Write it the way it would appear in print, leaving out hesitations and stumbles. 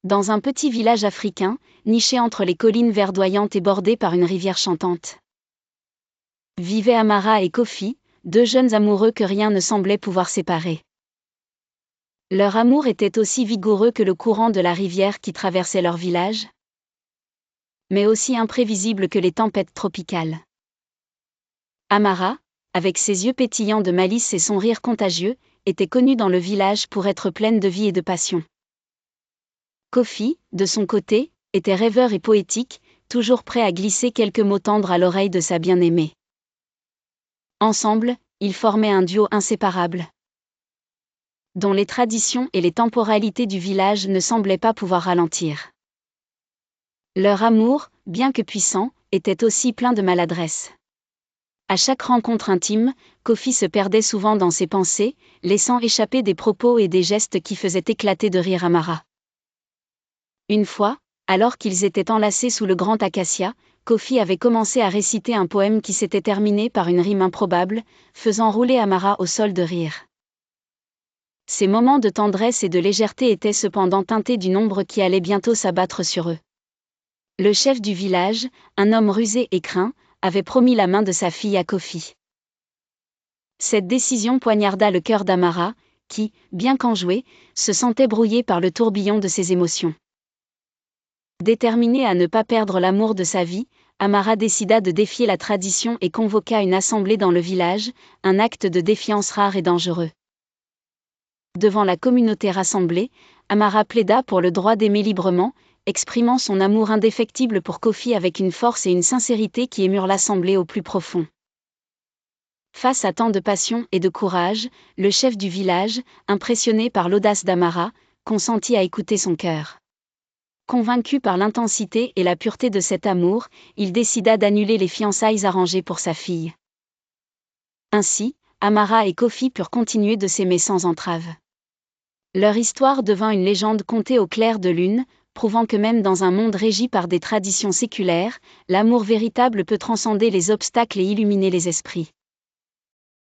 Dans un petit village africain, niché entre les collines verdoyantes et bordé par une rivière chantante, vivaient Amara et Kofi, deux jeunes amoureux que rien ne semblait pouvoir séparer. Leur amour était aussi vigoureux que le courant de la rivière qui traversait leur village, mais aussi imprévisible que les tempêtes tropicales. Amara, avec ses yeux pétillants de malice et son rire contagieux, était connue dans le village pour être pleine de vie et de passion. Kofi, de son côté, était rêveur et poétique, toujours prêt à glisser quelques mots tendres à l'oreille de sa bien-aimée. Ensemble, ils formaient un duo inséparable, dont les traditions et les temporalités du village ne semblaient pas pouvoir ralentir. Leur amour, bien que puissant, était aussi plein de maladresse. À chaque rencontre intime, Kofi se perdait souvent dans ses pensées, laissant échapper des propos et des gestes qui faisaient éclater de rire Amara. Une fois, alors qu'ils étaient enlacés sous le grand acacia, Kofi avait commencé à réciter un poème qui s'était terminé par une rime improbable, faisant rouler Amara au sol de rire. Ces moments de tendresse et de légèreté étaient cependant teintés d'une ombre qui allait bientôt s'abattre sur eux. Le chef du village, un homme rusé et craint, avait promis la main de sa fille à Kofi. Cette décision poignarda le cœur d'Amara, qui, bien qu'enjouée, se sentait brouillée par le tourbillon de ses émotions. Déterminée à ne pas perdre l'amour de sa vie, Amara décida de défier la tradition et convoqua une assemblée dans le village, un acte de défiance rare et dangereux. Devant la communauté rassemblée, Amara plaida pour le droit d'aimer librement, exprimant son amour indéfectible pour Kofi avec une force et une sincérité qui émurent l'assemblée au plus profond. Face à tant de passion et de courage, le chef du village, impressionné par l'audace d'Amara, consentit à écouter son cœur. Convaincu par l'intensité et la pureté de cet amour, il décida d'annuler les fiançailles arrangées pour sa fille. Ainsi, Amara et Kofi purent continuer de s'aimer sans entrave. Leur histoire devint une légende contée au clair de lune, prouvant que même dans un monde régi par des traditions séculaires, l'amour véritable peut transcender les obstacles et illuminer les esprits.